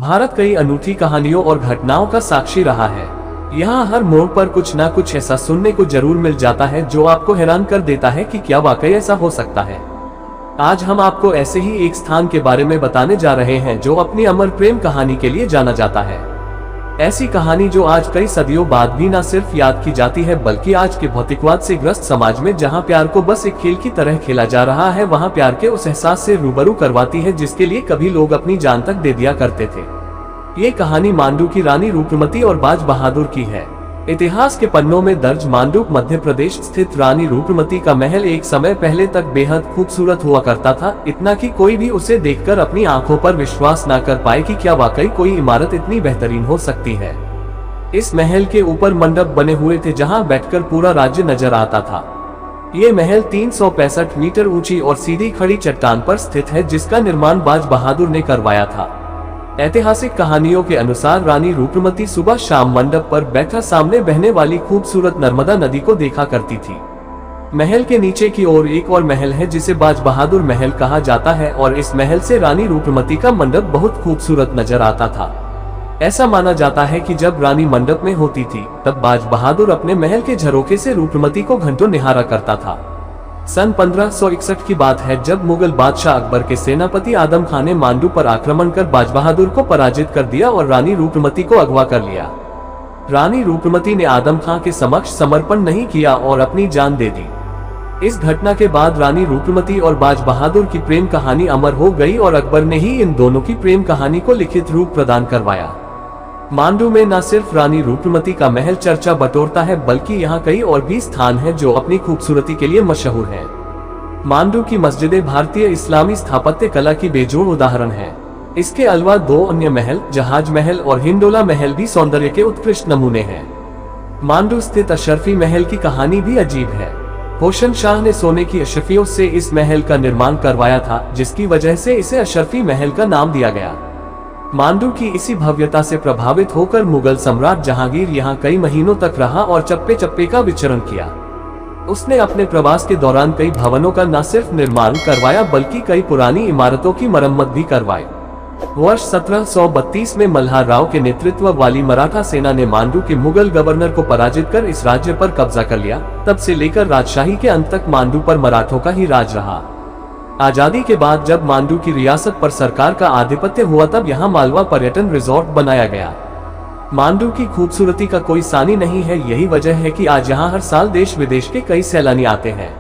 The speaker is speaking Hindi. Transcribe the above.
भारत कई अनूठी कहानियों और घटनाओं का साक्षी रहा है। यहाँ हर मोड़ पर कुछ ना कुछ ऐसा सुनने को जरूर मिल जाता है जो आपको हैरान कर देता है कि क्या वाकई ऐसा हो सकता है। आज हम आपको ऐसे ही एक स्थान के बारे में बताने जा रहे हैं जो अपनी अमर प्रेम कहानी के लिए जाना जाता है। ऐसी कहानी जो आज कई सदियों बाद भी न सिर्फ याद की जाती है बल्कि आज के भौतिकवाद से ग्रस्त समाज में जहां प्यार को बस एक खेल की तरह खेला जा रहा है, वहां प्यार के उस एहसास से रूबरू करवाती है जिसके लिए कभी लोग अपनी जान तक दे दिया करते थे। ये कहानी मांडू की रानी रूपमती और बाज बहादुर की है। इतिहास के पन्नों में दर्ज मांडू मध्य प्रदेश स्थित रानी रूपमती का महल एक समय पहले तक बेहद खूबसूरत हुआ करता था, इतना कि कोई भी उसे देखकर अपनी आंखों पर विश्वास न कर पाए कि क्या वाकई कोई इमारत इतनी बेहतरीन हो सकती है। इस महल के ऊपर मंडप बने हुए थे जहां बैठकर पूरा राज्य नजर आता था। ये महल 365 मीटर ऊंची और सीधी खड़ी चट्टान पर स्थित है जिसका निर्माण बाज बहादुर ने करवाया था। ऐतिहासिक कहानियों के अनुसार रानी रूपमती सुबह शाम मंडप पर बैठा सामने बहने वाली खूबसूरत नर्मदा नदी को देखा करती थी। महल के नीचे की ओर एक और महल है जिसे बाज बहादुर महल कहा जाता है और इस महल से रानी रूपमती का मंडप बहुत खूबसूरत नजर आता था। ऐसा माना जाता है कि जब रानी मंडप में होती थी तब बाज बहादुर अपने महल के झरोखे से रूपमती को घंटों निहारा करता था। सन 1561 की बात है जब मुगल बादशाह अकबर के सेनापति आदम खान ने मांडू पर आक्रमण कर बाज बहादुर को पराजित कर दिया और रानी रूपमती को अगवा कर लिया। रानी रूपमती ने आदम खान के समक्ष समर्पण नहीं किया और अपनी जान दे दी। इस घटना के बाद रानी रूपमती और बाज बहादुर की प्रेम कहानी अमर हो गई और अकबर ने ही इन दोनों की प्रेम कहानी को लिखित रूप प्रदान करवाया। मांडू में न सिर्फ रानी रूपमती का महल चर्चा बटोरता है बल्कि यहाँ कई और भी स्थान हैं जो अपनी खूबसूरती के लिए मशहूर हैं। मांडू की मस्जिदें भारतीय इस्लामी स्थापत्य कला की बेजोड़ उदाहरण हैं। इसके अलावा दो अन्य महल, जहाज महल और हिंडोला महल भी सौंदर्य के उत्कृष्ट नमूने हैं। मांडू स्थित अशरफी महल की कहानी भी अजीब है। होशन शाह ने सोने की अशरफियों से इस महल का निर्माण करवाया था जिसकी वजह से इसे अशरफी महल का नाम दिया गया। मांडू की इसी भव्यता से प्रभावित होकर मुगल सम्राट जहांगीर यहाँ कई महीनों तक रहा और चप्पे चप्पे का विचरण किया। उसने अपने प्रवास के दौरान कई भवनों का न सिर्फ निर्माण करवाया बल्कि कई पुरानी इमारतों की मरम्मत भी करवाई। वर्ष 1732 में मल्हार राव के नेतृत्व वाली मराठा सेना ने मांडू के मुगल गवर्नर को पराजित कर इस राज्य पर कब्जा कर लिया। तब से लेकर राजशाही के अंत तक मांडू पर मराठों का ही राज रहा। आजादी के बाद जब मांडू की रियासत पर सरकार का आधिपत्य हुआ तब यहाँ मालवा पर्यटन रिजॉर्ट बनाया गया। मांडू की खूबसूरती का कोई सानी नहीं है, यही वजह है कि आज यहाँ हर साल देश विदेश के कई सैलानी आते हैं।